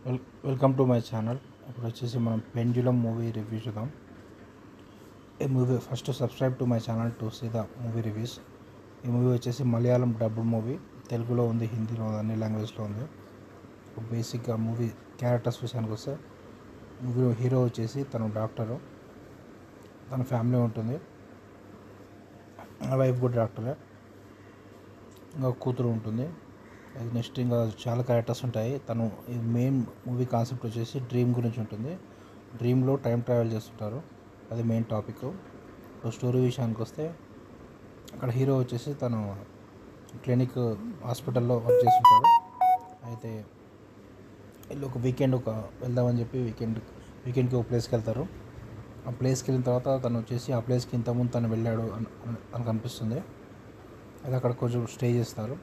Welcome to my channel. ఇప్పుడు వచ్చేసి మనం పెండ్యులమ్ మూవీ రివ్యూ చూద్దాం. ఈ movie first subscribe to my channel to see the movie reviews. ఈ మూవీ వచ్చేసి మలయాళం డబ్బుడ్ మూవీ, తెలుగులో ఉంది, హిందీలో ఉంది, అన్ని లాంగ్వేజ్లో ఉంది. బేసిక్గా మూవీ క్యారెక్టర్స్ విషయానికి వస్తే, మూవీలో హీరో వచ్చేసి తను డాక్టరు, తన ఫ్యామిలీ ఉంటుంది, వైఫ్ కూడా డాక్టరే, ఇంకా కూతురు ఉంటుంది. నెక్స్ట్ ఇంకా చాలా క్యారెక్టర్స్ ఉంటాయి. తను ఈ మెయిన్ మూవీ కాన్సెప్ట్ వచ్చేసి డ్రీమ్ గురించి ఉంటుంది. డ్రీమ్లో టైం ట్రావెల్ చేస్తుంటారు, అది మెయిన్ టాపిక్. స్టోరీ విషయానికి వస్తే, అక్కడ హీరో వచ్చేసి తను క్లినిక్ హాస్పిటల్లో వర్క్ చేస్తుంటాడు. అయితే వీళ్ళు ఒక వీకెండ్ వెళ్దామని చెప్పి వీకెండ్కి ఒక ప్లేస్కి వెళ్తారు. ఆ ప్లేస్కి వెళ్ళిన తర్వాత తను వచ్చేసి ఆ ప్లేస్కి ఇంతకుముందు తను వెళ్ళాడు అని కనిపిస్తుంది. అయితే అక్కడ కొంచెం స్టే చేస్తారు.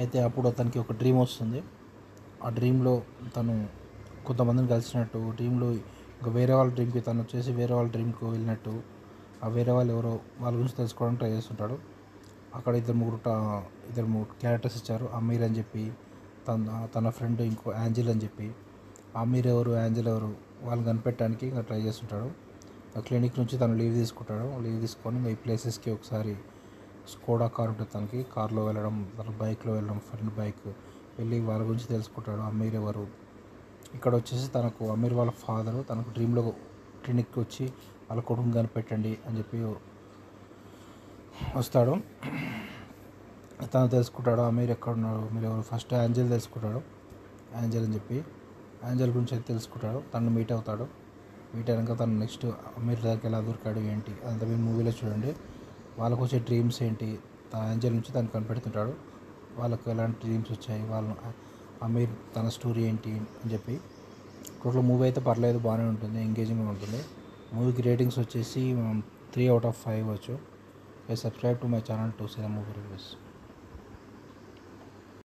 అయితే అప్పుడు అతనికి ఒక డ్రీమ్ వస్తుంది. ఆ డ్రీమ్లో తను కొంతమందిని కలిసినట్టు, డ్రీమ్లో ఇంకా వేరే వాళ్ళ డ్రీమ్కి తను వచ్చేసి వేరే వాళ్ళ డ్రీమ్కి వెళ్ళినట్టు, ఆ వేరే వాళ్ళు ఎవరో వాళ్ళ గురించి తెలుసుకోవడానికి ట్రై చేస్తుంటాడు. అక్కడ ఇద్దరు ముగ్గురు క్యారెక్టర్స్ ఇచ్చారు. అమీర్ అని చెప్పి, తన ఫ్రెండ్ ఇంకో యాంజిల్ అని చెప్పి. అమీర్ ఎవరు, యాంజిల్ ఎవరు వాళ్ళని కనిపెట్టడానికి ఇంకా ట్రై చేస్తుంటాడు. ఆ క్లినిక్ నుంచి తను లీవ్ తీసుకొని ఈ ప్లేసెస్కి ఒకసారి స్కోడా కార్ ఉంటుంది, తనకి కార్లో వెళ్ళడం, తన బైక్లో వెళ్ళడం, ఫ్రెండ్ బైక్ వెళ్ళి వాళ్ళ గురించి తెలుసుకుంటాడు. అమీర్ ఎవరు, ఇక్కడ వచ్చేసి తనకు అమీర్ వాళ్ళ ఫాదరు తనకు డ్రీమ్లో క్లినిక్కి వచ్చి వాళ్ళ కొడుకు కనిపెట్టండి అని చెప్పి వస్తాడు. తను తెలుసుకుంటాడు అమీర్ ఎక్కడున్నాడు, మీరు ఎవరు. ఫస్ట్ యాంజల్ తెలుసుకుంటాడు, యాంజల్ అని చెప్పి యాంజల్ గురించి అయితే తెలుసుకుంటాడు. తను మీట్ అయినాక తను నెక్స్ట్ అమీర్ దగ్గరికి ఎలా దొరికాడు ఏంటి అదంతా మీరు మూవీలో చూడండి. వాళ్ళకు వచ్చే డ్రీమ్స్ ఏంటి, యాంజల్ నుంచి తను కనిపెడుతుంటాడు, వాళ్ళకు ఎలాంటి డ్రీమ్స్ వచ్చాయి, వాళ్ళు అమీర్ తన స్టోరీ ఏంటి అని చెప్పి. టోటల్ మూవీ అయితే పర్లేదు, బాగానే ఉంటుంది, ఎంగేజింగ్గా ఉంటుంది. మూవీకి రేటింగ్స్ వచ్చేసి 3/5 ఇవ్వచ్చు. Subscribe to my channel to see the movie reviews.